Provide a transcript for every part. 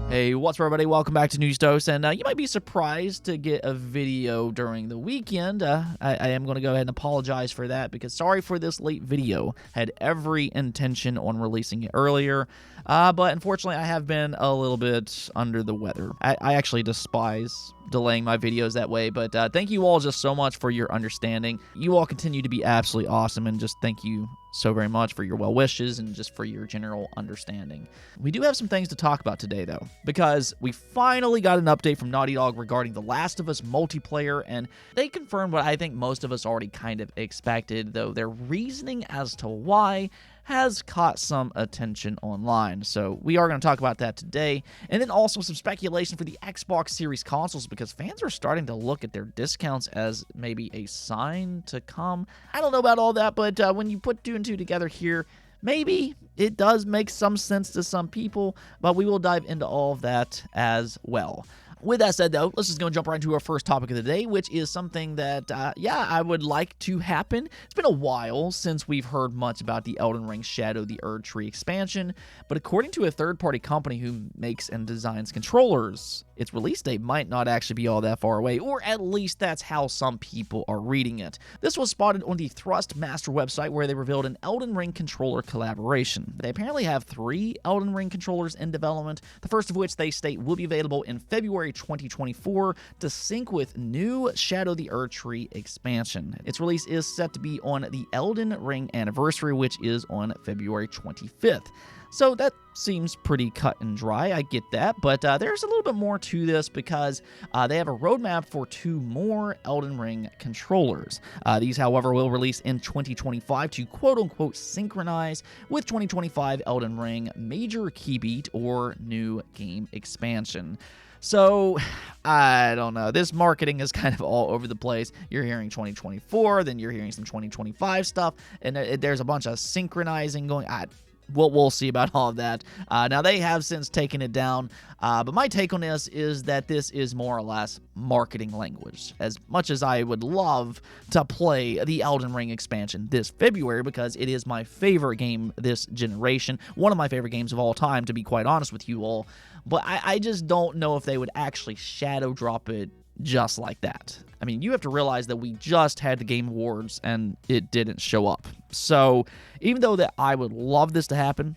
Hey, what's up, everybody? Welcome back to News Dose, and you might be surprised to get a video during the weekend. I am going to go ahead and apologize for that, because sorry for this late video. Had every intention on releasing it earlier, but unfortunately I have been a little bit under the weather. I actually despise delaying my videos that way, but thank you all just so much for your understanding. You all continue to be absolutely awesome, and just thank you so very much for your well wishes and just for your general understanding. We do have some things to talk about today, though, because we finally got an update from Naughty Dog regarding The Last of Us multiplayer, and they confirmed what I think most of us already kind of expected, though their reasoning as to why has caught some attention online. So we are going to talk about that today, and then also some speculation for the Xbox Series consoles, because fans are starting to look at their discounts as maybe a sign to come. I don't know about all that, but when you put two and two together here, maybe it does make some sense to some people, but we will dive into all of that as well. With that said, though, let's just go and jump right into our first topic of the day, which is something that, I would like to happen. It's been a while since we've heard much about the Elden Ring Shadow the Erdtree expansion, but according to a third-party company who makes and designs controllers, its release date might not actually be all that far away, or at least that's how some people are reading it. This was spotted on the Thrustmaster website, where they revealed an Elden Ring controller collaboration. They apparently have 3 Elden Ring controllers in development, the first of which they state will be available in February 2024 to sync with new Shadow the Erdtree expansion. Its release is set to be on the Elden Ring anniversary, which is on February 25th. So that seems pretty cut and dry, I get that, but there's a little bit more to this, because they have a roadmap for 2 more Elden Ring controllers. These, however, will release in 2025 to quote-unquote synchronize with 2025 Elden Ring major key beat or new game expansion. So, I don't know. This marketing is kind of all over the place. You're hearing 2024, then you're hearing some 2025 stuff, and there's a bunch of synchronizing going on. We'll see about all of that. Now, they have since taken it down, but my take on this is that this is more or less marketing language. As much as I would love to play the Elden Ring expansion this February, because it is my favorite game this generation, one of my favorite games of all time, to be quite honest with you all, but I just don't know if they would actually shadow drop it just like that. I mean, you have to realize that we just had the Game Awards and it didn't show up. So even though that I would love this to happen,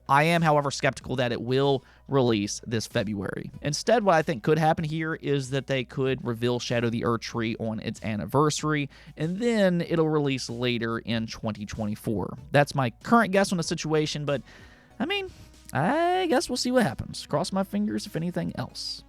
I am, however, skeptical that it will release this February. Instead, what I think could happen here is that they could reveal Shadow the Erdtree on its anniversary, and then it'll release later in 2024. That's my current guess on the situation, but I mean, I guess we'll see what happens. Cross my fingers if anything else.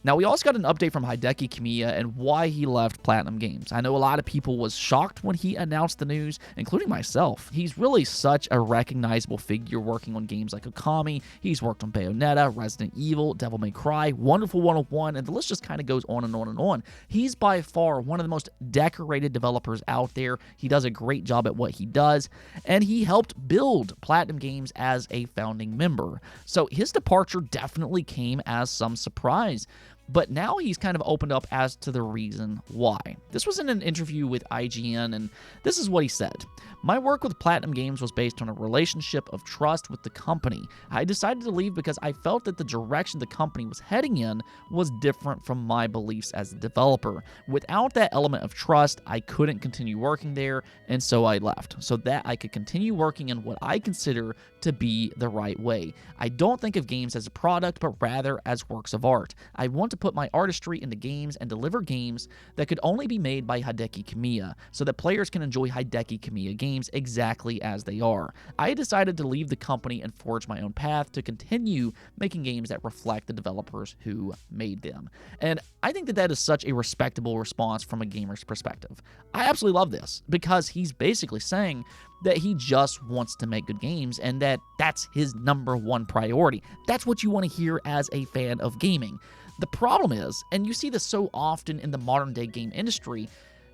Now, we also got an update from Hideki Kamiya and why he left PlatinumGames. I know a lot of people was shocked when he announced the news, including myself. He's really such a recognizable figure working on games like Okami. He's worked on Bayonetta, Resident Evil, Devil May Cry, Wonderful 101, and the list just kind of goes on and on and on. He's by far one of the most decorated developers out there. He does a great job at what he does, and he helped build PlatinumGames as a founding member. So his departure definitely came as some surprise. But now he's kind of opened up as to the reason why. This was in an interview with IGN, and this is what he said. My work with PlatinumGames was based on a relationship of trust with the company. I decided to leave because I felt that the direction the company was heading in was different from my beliefs as a developer. Without that element of trust, I couldn't continue working there, and so I left, so that I could continue working in what I consider to be the right way. I don't think of games as a product, but rather as works of art. I want to put my artistry into games and deliver games that could only be made by Hideki Kamiya, so that players can enjoy Hideki Kamiya games exactly as they are. I decided to leave the company and forge my own path to continue making games that reflect the developers who made them. And I think that that is such a respectable response from a gamer's perspective. I absolutely love this, because he's basically saying that he just wants to make good games, and that's his #1 priority. That's what you want to hear as a fan of gaming. The problem is, and you see this so often in the modern day game industry,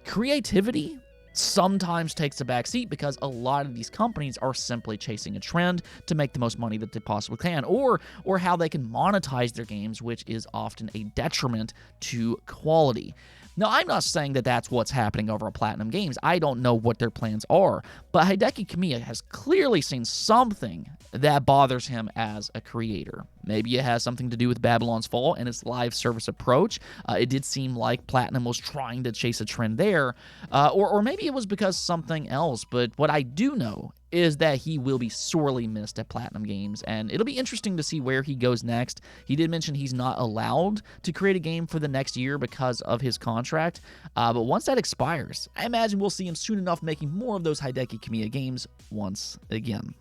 creativity sometimes takes a back seat, because a lot of these companies are simply chasing a trend to make the most money that they possibly can, or how they can monetize their games, which is often a detriment to quality. Now, I'm not saying that that's what's happening over at PlatinumGames. I don't know what their plans are, but Hideki Kamiya has clearly seen something that bothers him as a creator. Maybe it has something to do with Babylon's Fall and its live service approach. It did seem like Platinum was trying to chase a trend there, or maybe it was because something else. But what I do know is that he will be sorely missed at PlatinumGames, and it'll be interesting to see where he goes next. He did mention he's not allowed to create a game for the next year because of his contract, but once that expires, I imagine we'll see him soon enough making more of those Hideki Kamiya games once again.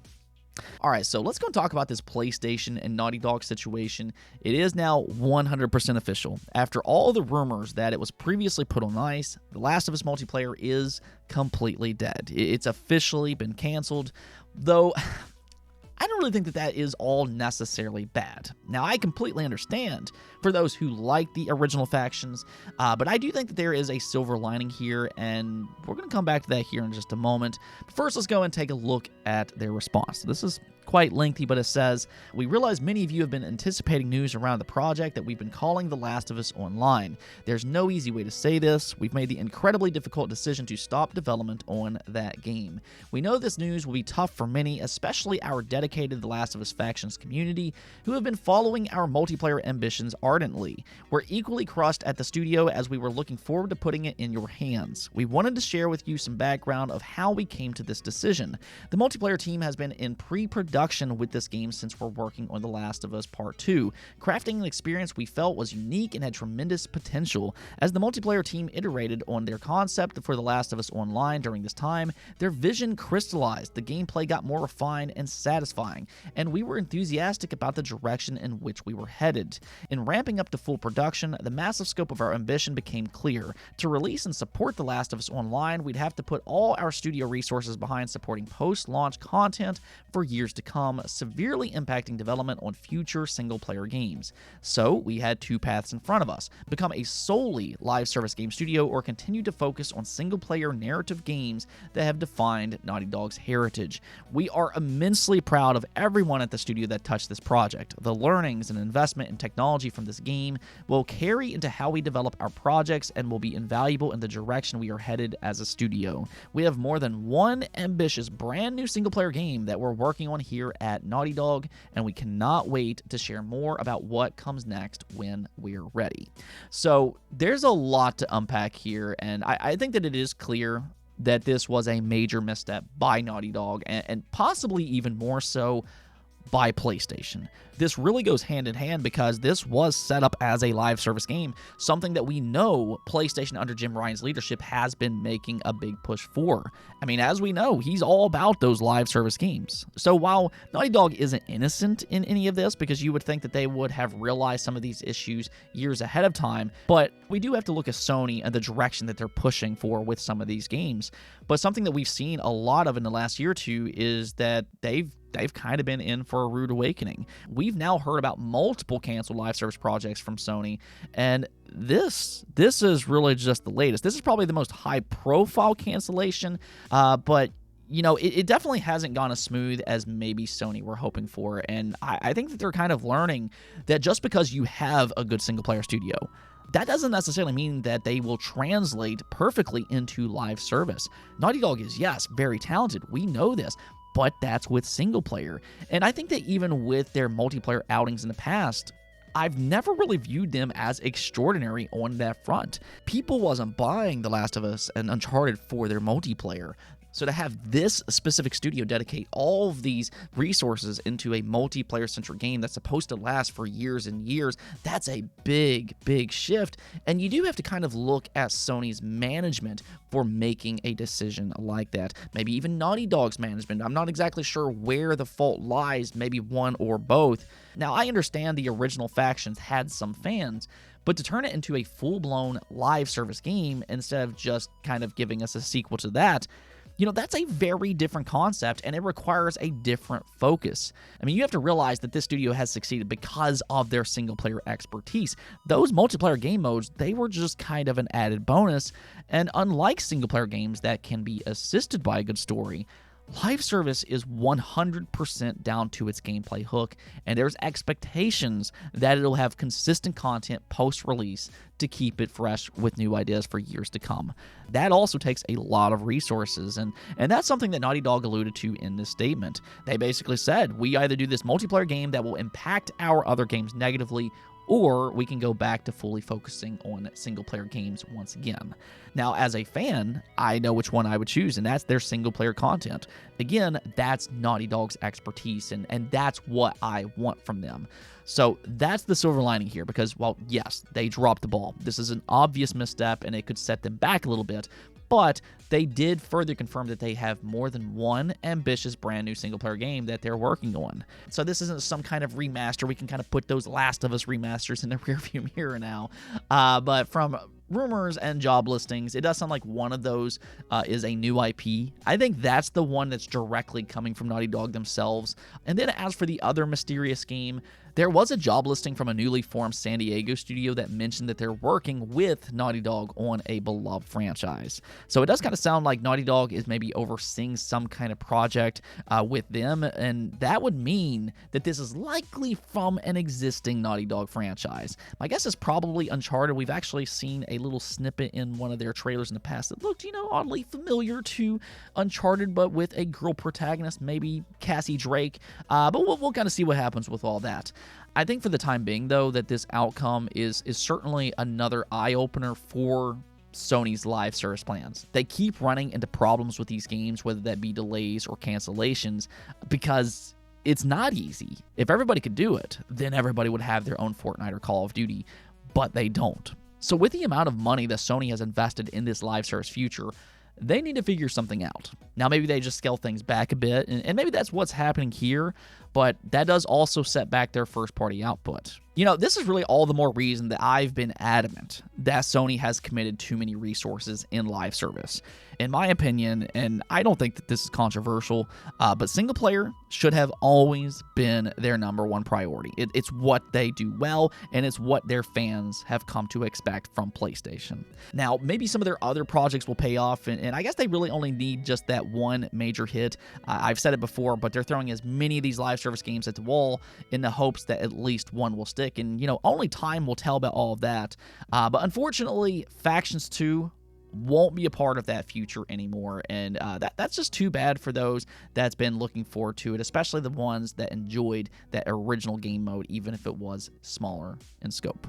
Alright, so let's go and talk about this PlayStation and Naughty Dog situation. It is now 100% official. After all the rumors that it was previously put on ice, The Last of Us multiplayer is completely dead. It's officially been canceled, though I don't really think that that is all necessarily bad. Now, I completely understand for those who like the original factions, but I do think that there is a silver lining here, and we're going to come back to that here in just a moment. But first, let's go and take a look at their response. This is quite lengthy, but it says, "We realize many of you have been anticipating news around the project that we've been calling The Last of Us Online. There's no easy way to say this. We've made the incredibly difficult decision to stop development on that game. We know this news will be tough for many, especially our dedicated The Last of Us factions community, who have been following our multiplayer ambitions ardently. We're equally crushed at the studio as we were looking forward to putting it in your hands. We wanted to share with you some background of how we came to this decision. The multiplayer team has been in pre-production with this game since we're working on The Last of Us Part 2, crafting an experience we felt was unique and had tremendous potential. As the multiplayer team iterated on their concept for The Last of Us Online during this time, their vision crystallized, the gameplay got more refined and satisfying, and we were enthusiastic about the direction in which we were headed. In ramping up to full production, the massive scope of our ambition became clear. To release and support The Last of Us Online, we'd have to put all our studio resources behind supporting post-launch content for years to come, severely impacting development on future single-player games. So, we had two paths in front of us: become a solely live service game studio or continue to focus on single-player narrative games that have defined Naughty Dog's heritage. We are immensely proud of everyone at the studio that touched this project. The learnings and investment in technology from this game will carry into how we develop our projects and will be invaluable in the direction we are headed as a studio. We have more than one ambitious brand new single-player game that we're working on here at Naughty Dog, and we cannot wait to share more about what comes next when we're ready." So there's a lot to unpack here, and I think that it is clear that this was a major misstep by Naughty Dog, and possibly even more so by PlayStation. This really goes hand in hand because this was set up as a live service game, something that we know PlayStation under Jim Ryan's leadership has been making a big push for. I mean, as we know, he's all about those live service games. So while Naughty Dog isn't innocent in any of this, because you would think that they would have realized some of these issues years ahead of time, but we do have to look at Sony and the direction that they're pushing for with some of these games. But something that we've seen a lot of in the last year or two is that they've kind of been in for a rude awakening. We've now heard about multiple canceled live service projects from Sony, and this is really just the latest. This is probably the most high-profile cancellation, but you know, it definitely hasn't gone as smooth as maybe Sony were hoping for, and I think that they're kind of learning that just because you have a good single-player studio, that doesn't necessarily mean that they will translate perfectly into live service. Naughty Dog is, yes, very talented. We know this. But that's with single player. And I think that even with their multiplayer outings in the past, I've never really viewed them as extraordinary on that front. People wasn't buying The Last of Us and Uncharted for their multiplayer. So to have this specific studio dedicate all of these resources into a multiplayer-centric game that's supposed to last for years and years, that's a big, big shift. And you do have to kind of look at Sony's management for making a decision like that. Maybe even Naughty Dog's management. I'm not exactly sure where the fault lies, maybe one or both. Now, I understand the original factions had some fans, but to turn it into a full-blown live service game instead of just kind of giving us a sequel to that, you know, that's a very different concept, and it requires a different focus. I mean, you have to realize that this studio has succeeded because of their single-player expertise. Those multiplayer game modes, they were just kind of an added bonus, and unlike single-player games that can be assisted by a good story, Live service is 100% down to its gameplay hook, and there's expectations that it'll have consistent content post-release to keep it fresh with new ideas for years to come. That also takes a lot of resources, and that's something that Naughty Dog alluded to in this statement. They basically said, we either do this multiplayer game that will impact our other games negatively, or we can go back to fully focusing on single-player games once again. Now, as a fan, I know which one I would choose, and that's their single-player content. Again, that's Naughty Dog's expertise, and that's what I want from them. So that's the silver lining here, because, well, yes, they dropped the ball. This is an obvious misstep, and it could set them back a little bit, but they did further confirm that they have more than one ambitious brand new single-player game that they're working on. So this isn't some kind of remaster. We can kind of put those Last of Us remasters in the rearview mirror now. But from rumors and job listings, it does sound like one of those is a new IP. I think that's the one that's directly coming from Naughty Dog themselves. And then as for the other mysterious game, there was a job listing from a newly formed San Diego studio that mentioned that they're working with Naughty Dog on a beloved franchise. So it does kind of sound like Naughty Dog is maybe overseeing some kind of project with them, and that would mean that this is likely from an existing Naughty Dog franchise. My guess is probably Uncharted. We've actually seen a little snippet in one of their trailers in the past that looked, oddly familiar to Uncharted, but with a girl protagonist, maybe Cassie Drake. But we'll kind of see what happens with all that. I think for the time being, though, that this outcome is certainly another eye-opener for Sony's live service plans. They keep running into problems with these games, whether that be delays or cancellations, because it's not easy. If everybody could do it, then everybody would have their own Fortnite or Call of Duty, but they don't. So with the amount of money that Sony has invested in this live service future, they need to figure something out. Now, maybe they just scale things back a bit, and maybe that's what's happening here, but that does also set back their first-party output. This is really all the more reason that I've been adamant that Sony has committed too many resources in live service. In my opinion, and I don't think that this is controversial, but single player should have always been their number one priority. It's what they do well, and it's what their fans have come to expect from PlayStation. Now, maybe some of their other projects will pay off, and I guess they really only need just that one major hit. I've said it before, but they're throwing as many of these live service games at the wall in the hopes that at least one will stick, and only time will tell about all of that. But unfortunately, Factions 2 won't be a part of that future anymore, and that's just too bad for those that's been looking forward to it, especially the ones that enjoyed that original game mode, even if it was smaller in scope.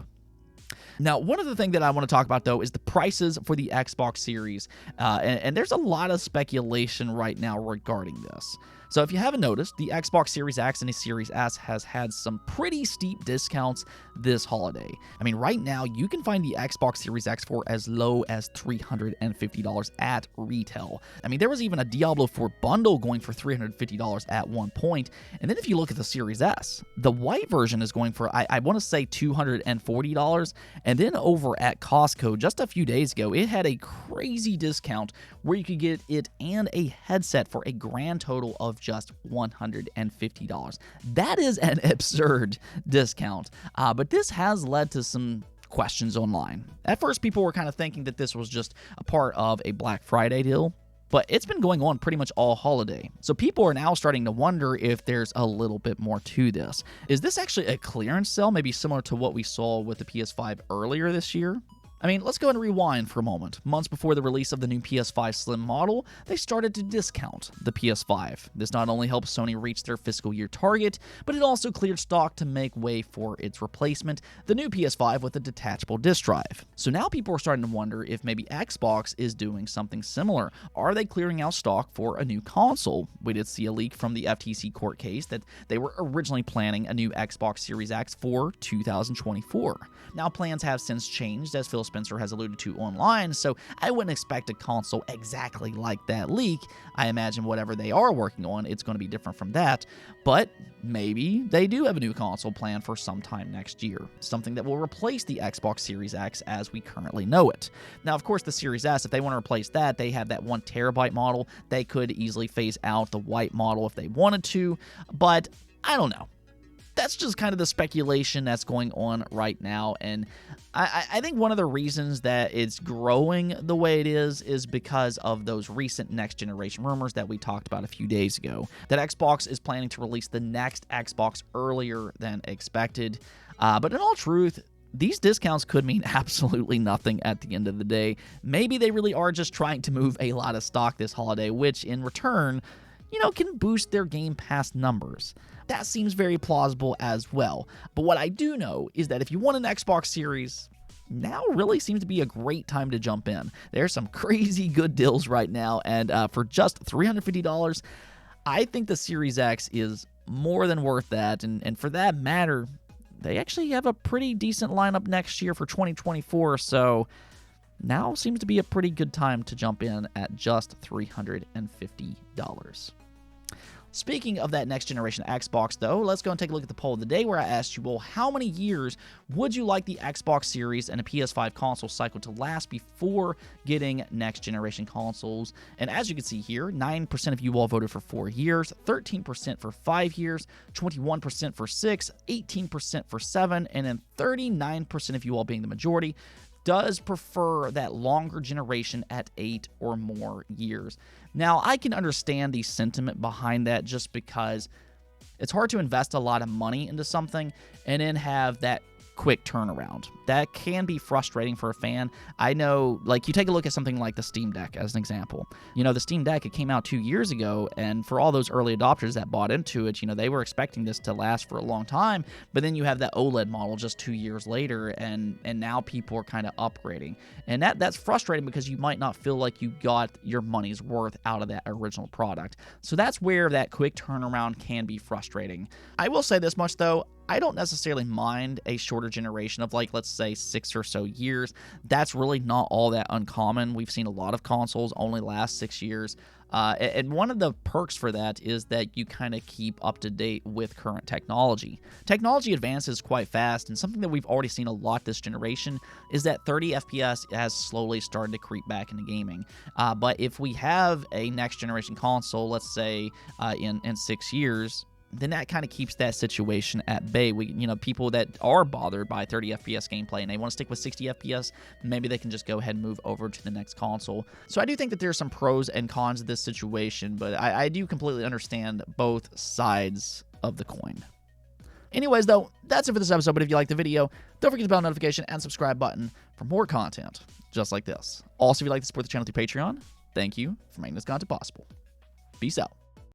Now, one other thing that I want to talk about, though, is the prices for the Xbox Series, and there's a lot of speculation right now regarding this. So if you haven't noticed, the Xbox Series X and the Series S has had some pretty steep discounts this holiday. I mean, right now, you can find the Xbox Series X for as low as $350 at retail. I mean, there was even a Diablo 4 bundle going for $350 at one point. And then if you look at the Series S, the white version is going for, I want to say $240. And then over at Costco, just a few days ago, it had a crazy discount where you could get it and a headset for a grand total of just $150. That is an absurd discount, but this has led to some questions online. At first, people were kind of thinking that this was just a part of a Black Friday deal, but it's been going on pretty much all holiday. So people are now starting to wonder if there's a little bit more to this. Is this actually a clearance sale, maybe similar to what we saw with the PS5 earlier this year? I mean, let's go ahead and rewind for a moment. Months before the release of the new PS5 Slim model, they started to discount the PS5. This not only helped Sony reach their fiscal year target, but it also cleared stock to make way for its replacement, the new PS5 with a detachable disk drive. So now people are starting to wonder if maybe Xbox is doing something similar. Are they clearing out stock for a new console? We did see a leak from the FTC court case that they were originally planning a new Xbox Series X for 2024. Now, plans have since changed, as Phil Spencer has alluded to online, so I wouldn't expect a console exactly like that leak. I imagine whatever they are working on, it's going to be different from that, but maybe they do have a new console planned for sometime next year, something that will replace the Xbox Series X as we currently know it. Now, of course, the Series S, if they want to replace that, they have that 1 terabyte model. They could easily phase out the white model if they wanted to, but I don't know. that's just kind of the speculation that's going on right now. And I think one of the reasons that it's growing the way it is because of those recent next generation rumors that we talked about a few days ago, that Xbox is planning to release the next Xbox earlier than expected. But in all truth, these discounts could mean absolutely nothing at the end of the day. Maybe they really are just trying to move a lot of stock this holiday, which in return, can boost their Game Pass numbers. That seems very plausible as well. But what I do know is that if you want an Xbox Series, now really seems to be a great time to jump in. There's some crazy good deals right now, and for just $350, I think the Series X is more than worth that. And for that matter, they actually have a pretty decent lineup next year for 2024, so now seems to be a pretty good time to jump in at just $350. Speaking of that next generation Xbox, though, let's go and take a look at the poll of the day where I asked you, well, how many years would you like the Xbox Series and a PS5 console cycle to last before getting next generation consoles? And as you can see here, 9% of you all voted for 4 years, 13% for 5 years, 21% for 6, 18% for 7, and then 39% of you all, being the majority, does prefer that longer generation at 8 or more years. Now, I can understand the sentiment behind that just because it's hard to invest a lot of money into something and then have that quick turnaround. That can be frustrating for a fan. I know, like, you take a look at something like the Steam Deck as an example. The Steam Deck, it came out 2 years ago, and for all those early adopters that bought into it, they were expecting this to last for a long time, but then you have that OLED model just 2 years later, and now people are kind of upgrading. And that's frustrating because you might not feel like you got your money's worth out of that original product. So that's where that quick turnaround can be frustrating. I will say this much, though. I don't necessarily mind a shorter generation of, like, let's say 6 or so years. That's really not all that uncommon. We've seen a lot of consoles only last 6 years. And one of the perks for that is that you kind of keep up to date with current technology. Technology advances quite fast, and something that we've already seen a lot this generation is that 30 FPS has slowly started to creep back into gaming. But if we have a next generation console, let's say in 6 years, then that kind of keeps that situation at bay. People that are bothered by 30 FPS gameplay and they want to stick with 60 FPS, maybe they can just go ahead and move over to the next console. So I do think that there's some pros and cons to this situation, but I do completely understand both sides of the coin. Anyways, though, that's it for this episode, but if you liked the video, don't forget the bell notification and subscribe button for more content just like this. Also, if you'd like to support the channel through Patreon, thank you for making this content possible. Peace out.